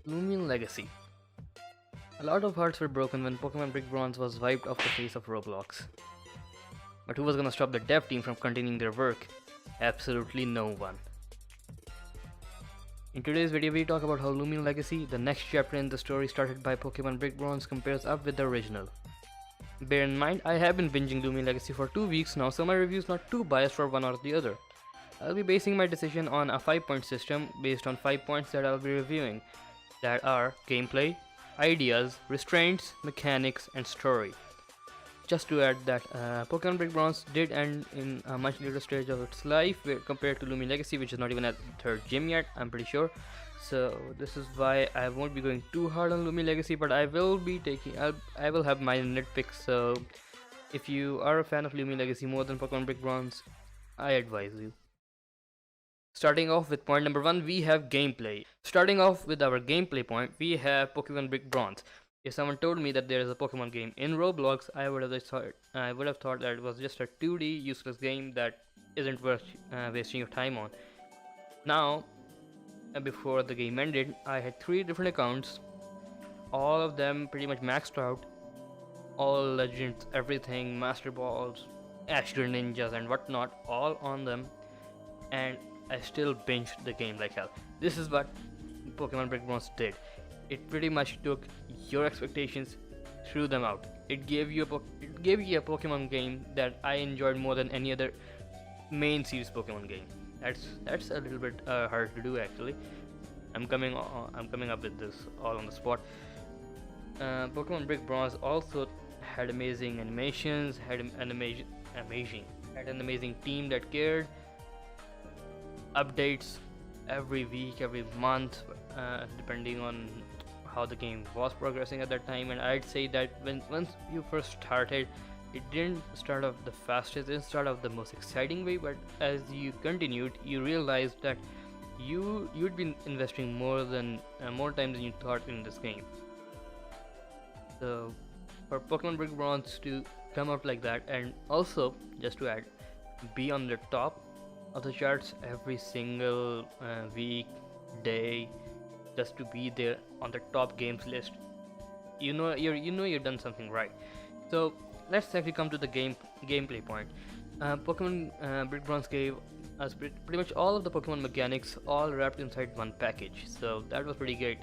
Loomian Legacy. A lot of hearts were broken when Pokemon Brick Bronze was wiped off the face of Roblox. But who was gonna stop the dev team from continuing their work? Absolutely no one. In today's video, we talk about how Loomian Legacy, the next chapter in the story started by Pokemon Brick Bronze, compares up with the original. Bear in mind, I have been binging Loomian Legacy for 2 weeks now, so my review is not too biased for one or the other. I'll be basing my decision on a 5-point system based on 5 points that I'll be reviewing, that are gameplay, ideas, restraints, mechanics, and story. Just to add that Pokemon Brick Bronze did end in a much later stage of its life compared to Loomian Legacy, which is not even at the 3rd gym yet, I'm pretty sure. So this is why I won't be going too hard on Loomian Legacy, but I will be I will have my nitpicks. So if you are a fan of Loomian Legacy more than Pokemon Brick Bronze, I advise you. Starting off with point number 1, we have gameplay. Starting off with our gameplay point, we have Pokemon Brick Bronze. If someone told me that there is a Pokemon game in Roblox, I would have thought that it was just a 2D useless game that isn't worth wasting your time on. Now, before the game ended, I had 3 different accounts, all of them pretty much maxed out, all legends, everything, Master Balls, Astro Ninjas and whatnot, all on them, and I still binged the game like hell. This is what Pokemon Brick Bronze did. It pretty much took your expectations, threw them out. It gave you a Pokemon game that I enjoyed more than any other main series Pokemon game. That's a little bit hard to do actually. I'm coming up with this all on the spot. Pokemon Brick Bronze also had amazing animations, had an amazing team that cared. Updates every week, every month, depending on how the game was progressing at that time. And I'd say that once you first started, it didn't start off the fastest, it didn't start off the most exciting way, but as you continued, you realized that you'd been investing more time than you thought in this game. So for Pokemon Brick Bronze to come out like that, and also just to add, be on the top of the charts every single week, day, just to be there on the top games list, you've done something right. So let's actually come to the gameplay point. Pokemon Brick Bronze gave us pretty much all of the Pokemon mechanics all wrapped inside one package, so that was pretty great.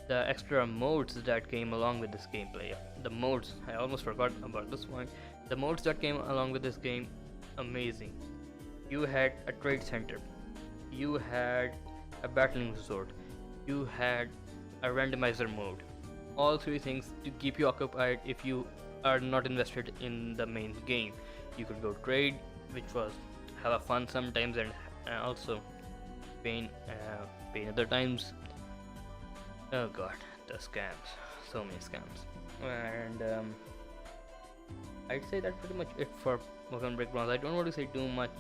The extra modes that came along with this gameplay, I almost forgot about this one. The modes that came along with this game, amazing. You had a trade center, you had a battling resort, you had a randomizer mode. All 3 things to keep you occupied if you are not invested in the main game. You could go trade, which was hella fun sometimes, and also pain other times. Oh god, the scams, so many scams. And I'd say that's pretty much it for Pokemon Brick Bronze. I don't want to say too much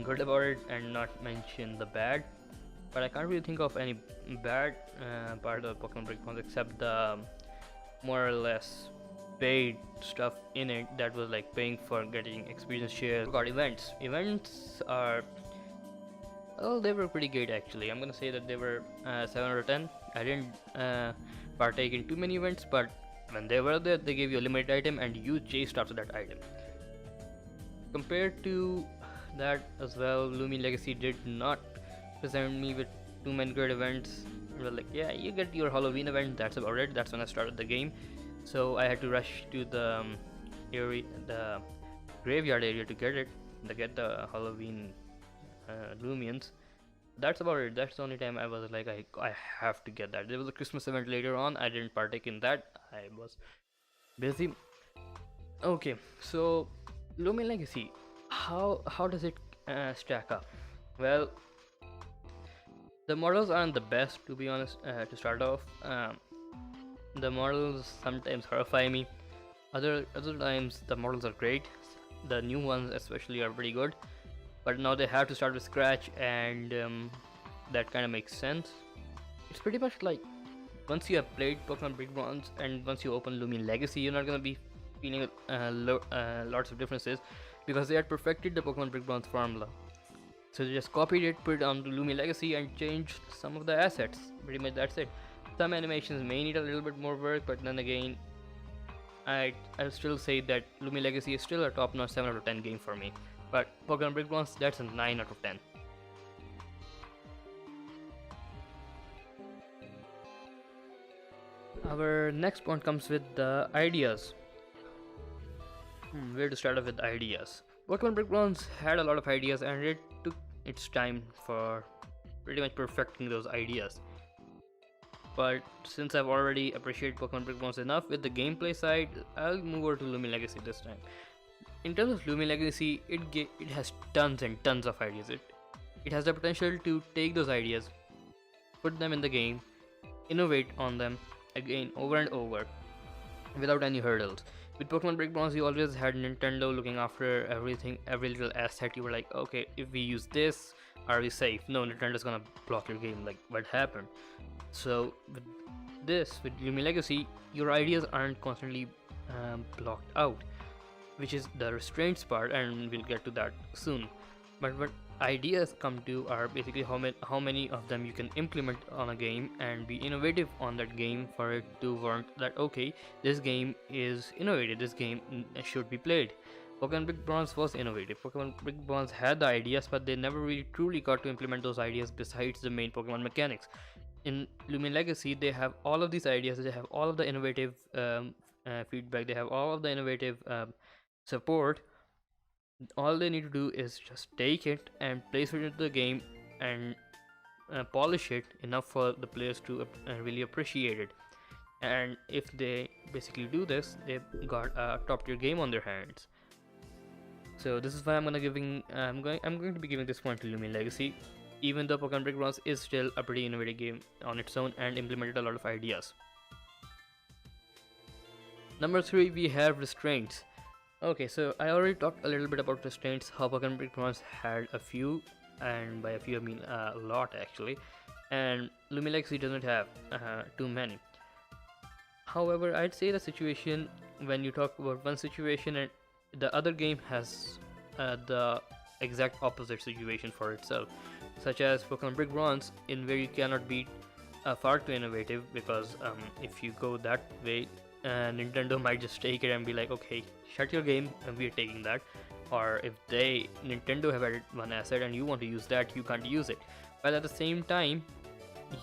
good about it and not mention the bad, but I can't really think of any bad part of Pokemon Brick Bronze except the more or less paid stuff in it that was like paying for getting experience shares. Got events are, well, they were pretty good actually. I'm gonna say that they were 7 out of 10. I didn't partake in too many events, but when they were there, they gave you a limited item and you chased after that item. Compared to that as well, Loomian Legacy did not present me with too many great events. It was like, yeah, you get your Halloween event, that's about it. That's when I started the game, so I had to rush to the graveyard area to get the Halloween Loomians. That's about it. That's the only time I was like, I have to get that. There was a Christmas event later on, I didn't partake in that, I was busy. Okay, so Loomian Legacy, how does it stack up? Well, the models aren't the best, to be honest. To start off, The models sometimes horrify me. Other times the models are great. The new ones especially are pretty good. But now they have to start with scratch, and that kind of makes sense. It's pretty much like once you have played Pokemon Big Bronze and once you open Loomian Legacy, you're not gonna be feeling lots of differences because they had perfected the Pokemon Big Bronze formula. So they just copied it, put it onto Loomian Legacy, and changed some of the assets. Pretty much that's it. Some animations may need a little bit more work, but then again, I'll still say that Loomian Legacy is still a top-notch 7 out of 10 game for me. But Pokemon Big Bronze, that's a 9 out of 10. Our next point comes with the ideas. Where to start off with ideas? Pokemon Big Bronze had a lot of ideas, and it took its time for pretty much perfecting those ideas. But since I've already appreciated Pokemon Big Bronze enough with the gameplay side, I'll move over to Loomian Legacy this time. In terms of Loomian Legacy, it has tons and tons of ideas. It has the potential to take those ideas, put them in the game, innovate on them again over and over without any hurdles. With Pokemon Big Bronze, you always had Nintendo looking after everything, every little asset. You were like, okay, if we use this, are we safe? No, Nintendo's gonna block your game. Like, what happened? So with Loomian Legacy, your ideas aren't constantly blocked out, which is the restraints part, and we'll get to that soon. But what ideas come to are basically how many of them you can implement on a game and be innovative on that game for it to warrant that, okay, this game is innovative, this game should be played. Pokemon Big Bronze was innovative. Pokemon Big Bronze had the ideas, but they never really truly got to implement those ideas besides the main Pokemon mechanics. In Loomian Legacy, they have all of these ideas, they have all of the innovative feedback, they have all of the innovative support. All they need to do is just take it and place it into the game and polish it enough for the players to really appreciate it. And if they basically do this, they've got a top tier game on their hands. So this is why I'm going to be giving this point to Loomian Legacy, even though Pokemon Big Bronze is still a pretty innovative game on its own and implemented a lot of ideas. Number 3, we have restraints. Okay, so I already talked a little bit about restraints, how Pokemon Big Bronze had a few, and by a few I mean a lot actually, and Loomian Legacy doesn't have too many. However, I'd say the situation, when you talk about one situation and the other game has the exact opposite situation for itself, such as Pokemon Big Bronze, in where you cannot be far too innovative, because if you go that way, Nintendo might just take it and be like, okay, shut your game and we're taking that. Or if Nintendo have added one asset and you want to use that, you can't use it. But at the same time,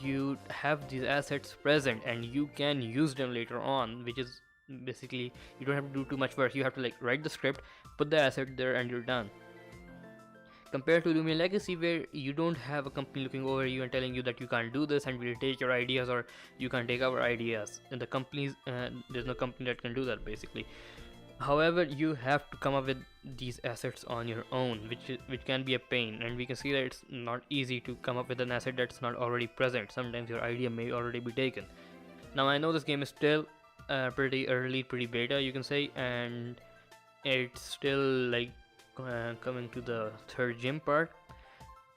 you have these assets present and you can use them later on, which is basically, you don't have to do too much work. You have to like write the script, put the asset there, and you're done. Compared to Loomian Legacy, where you don't have a company looking over you and telling you that you can't do this and we'll take your ideas, or you can't take our ideas, and the companies, there's no company that can do that basically. However, you have to come up with these assets on your own, which can be a pain, and we can see that it's not easy to come up with an asset that's not already present. Sometimes your idea may already be taken. Now I know this game is still pretty early, pretty beta you can say, and it's still like coming to the third gym part,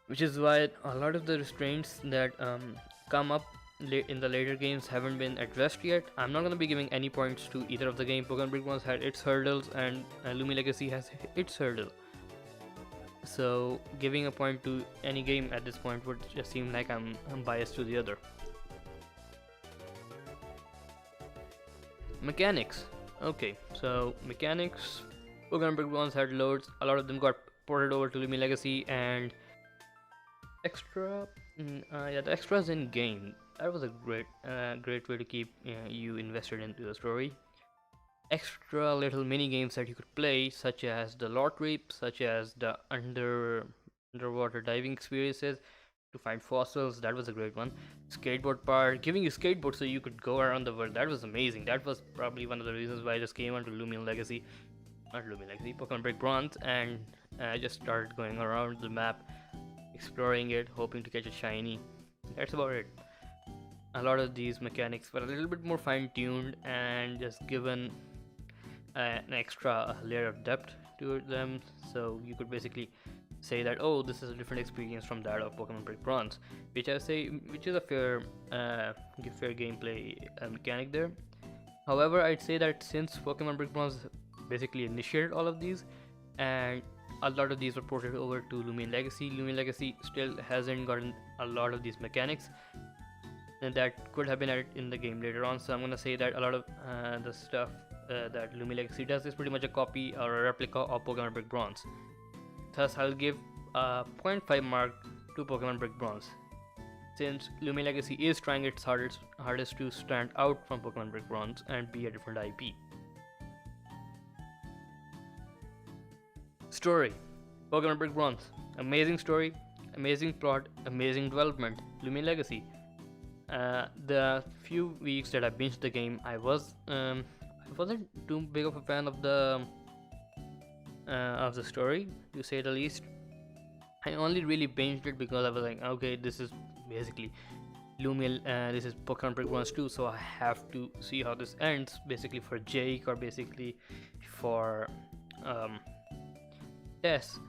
which is why a lot of the restraints that come up in the later games haven't been addressed yet. I'm not going to be giving any points to either of the game. Pokemon Big Bronze had its hurdles and Loomian Legacy has its hurdle, so giving a point to any game at this point would just seem like I'm biased to the other. Mechanics. Okay, so mechanics, Pokemon Big Bronze had loads. A lot of them got ported over to Loomian Legacy, and the extras in game, that was a great way to keep you invested into the story. Extra little mini games that you could play, such as the lottery, such as the underwater diving experiences to find fossils, that was a great one. Skateboard part, giving you skateboards so you could go around the world, that was amazing. That was probably one of the reasons why I just came onto Pokemon Big Bronze, and I just started going around the map, exploring it, hoping to catch a shiny. That's about it. a lot of these mechanics were a little bit more fine-tuned and just given an extra layer of depth to them, so you could basically say that, oh, this is a different experience from that of Pokemon Brick Bronze, which I say which is a fair gameplay mechanic there. However, I'd say that since Pokemon Brick Bronze basically initiated all of these, and a lot of these were ported over to Loomian Legacy, Loomian Legacy still hasn't gotten a lot of these mechanics, and that could have been added in the game later on. So I'm gonna say that a lot of the stuff that Loomian Legacy does is pretty much a copy or a replica of Pokemon Brick Bronze. Thus, I'll give a 0.5 mark to Pokemon Brick Bronze, since Loomian Legacy is trying its hardest to stand out from Pokemon Brick Bronze and be a different IP. Story: Pokemon Brick Bronze. Amazing story, amazing plot, amazing development. Loomian Legacy. The few weeks that I binged the game, I wasn't too big of a fan of the story, to say the least. I only really binged it because I was like, okay, this is basically Loomian, this is Pokemon Brick Bronze 2, so I have to see how this ends, basically for Jake or basically for Tess.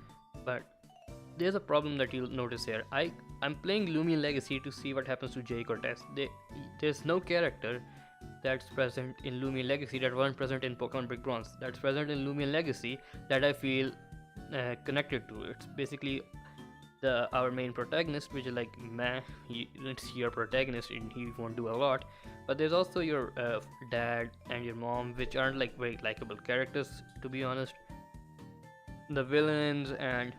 But there's a problem that you'll notice here. I'm playing Loomian Legacy to see what happens to Jake or Tess. There's no character that's present in Loomian Legacy that wasn't present in Pokemon Brick Bronze, that's present in Loomian Legacy that I feel connected to. It's basically our main protagonist, which is like, meh, it's your protagonist and he won't do a lot. But there's also your dad and your mom, which aren't like very likable characters, to be honest. The villains and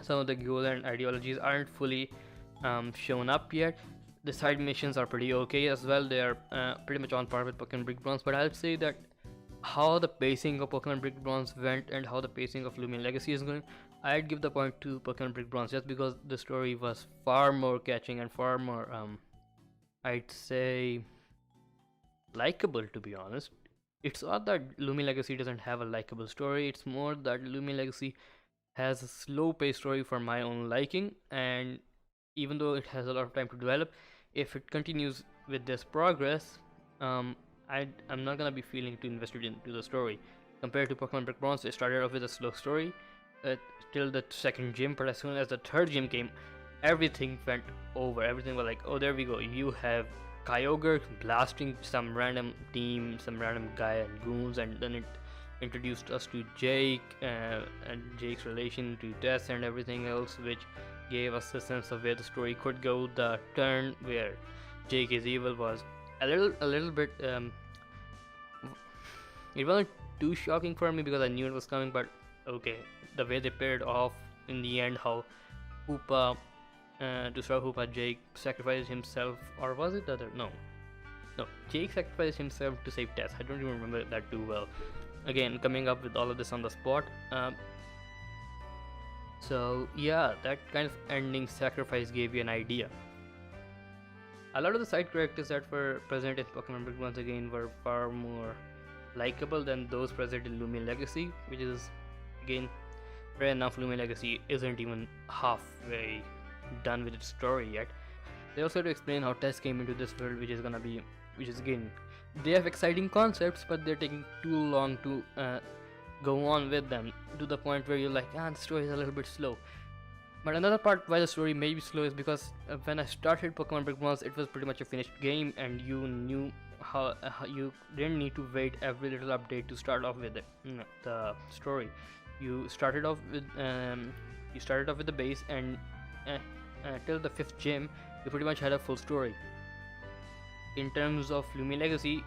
some of the goals and ideologies aren't fully shown up yet. The side missions are pretty okay as well. They are pretty much on par with Pokemon Brick Bronze, but I'll say that how the pacing of Pokemon Brick Bronze went and how the pacing of Loomian Legacy is going, I'd give the point to Pokemon Brick Bronze, just because the story was far more catching and far more I'd say likable, to be honest. It's not that Loomian Legacy doesn't have a likable story, it's more that Loomian Legacy has a slow paced story for my own liking, and even though it has a lot of time to develop, if it continues with this progress, I'm not gonna be feeling too invested into the story. Compared to Pokemon Brick Bronze, it started off with a slow story till the second gym, but as soon as the third gym came, everything went over. Everything was like, oh, there we go, you have Kyogre blasting some random team, some random guy and goons, and then it introduced us to Jake and Jake's relation to Tess and everything else, which gave us a sense of where the story could go. The turn where Jake is evil was a little bit it wasn't too shocking for me because I knew it was coming, but okay, the way they paired off in the end, how Hoopa to start Hoopa, Jake sacrificed himself, or was it the other? No, Jake sacrificed himself to save Tess. I don't even remember that too well. Again, coming up with all of this on the spot. So yeah, that kind of ending sacrifice gave you an idea. A lot of the side characters that were present in Pokemon Brick once again were far more likable than those present in Loomian Legacy, which is again fair enough. Loomian Legacy isn't even halfway done with its story yet. They also had to explain how Tess came into this world, which is again, they have exciting concepts, but they're taking too long to go on with them, to the point where you're like, the story is a little bit slow. But another part why the story may be slow is because when I started Pokemon Brick Bronze, it was pretty much a finished game, and you knew how you didn't need to wait every little update to start off with the story. You started off with the base, and till the 5th gym, you pretty much had a full story. In terms of Loomian Legacy,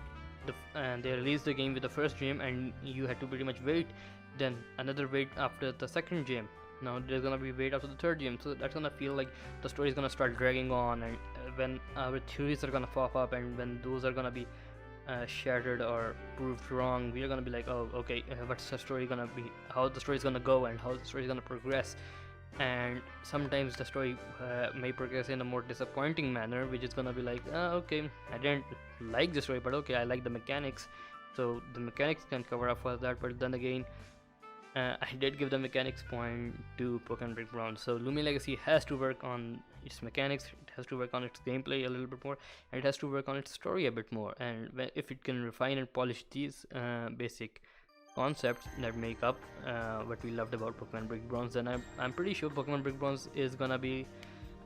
they released the game with the 1st gym, and you had to pretty much wait, then another wait after the 2nd gym. Now there's gonna be wait after the 3rd gym, so that's gonna feel like the story is gonna start dragging on, and when our theories are gonna pop up, and when those are gonna be shattered or proved wrong, we're gonna be like, oh, okay, what's the story gonna be, how the story is gonna go, and how the story is gonna progress. And sometimes the story may progress in a more disappointing manner, which is gonna be like, okay, I didn't like the story, but okay, I like the mechanics, so the mechanics can cover up for that. But then again, I did give the mechanics point to Pokemon Brick Bronze, so Loomian Legacy has to work on its mechanics, it has to work on its gameplay a little bit more, and it has to work on its story a bit more. And if it can refine and polish these basic concepts that make up what we loved about Pokemon Brick Bronze, then I'm pretty sure Pokemon Brick Bronze is gonna be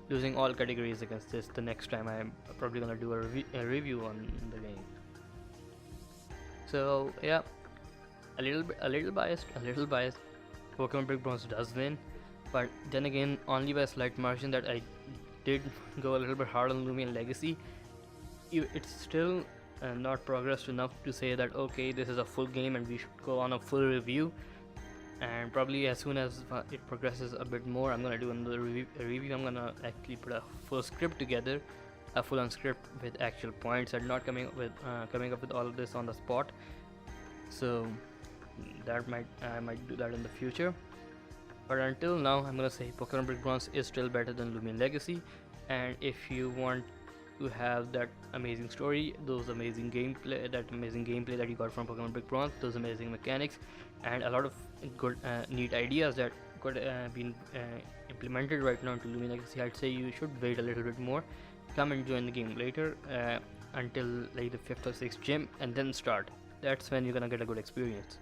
losing all categories against this the next time. I'm probably gonna do a review on the game. So yeah, a little biased. Pokemon Brick Bronze does win, but then again, only by a slight margin. That I did go a little bit hard on Loomian Legacy. It's still not progressed enough to say that okay, this is a full game and we should go on a full review. And probably as soon as it progresses a bit more, I'm gonna do another review. I'm gonna actually put a full script together, a full-on script with actual points, and not coming up with all of this on the spot. So I might do that in the future. But until now, I'm gonna say Pokemon Brick Bronze is still better than Loomian Legacy. And if you want to have that amazing story, that amazing gameplay that you got from Pokemon Brick Bronze, those amazing mechanics, and a lot of good, neat ideas that could been implemented right now into Loomian Legacy, I'd say you should wait a little bit more. Come and join the game later until like the 5th or 6th gym, and then start. That's when you're gonna get a good experience.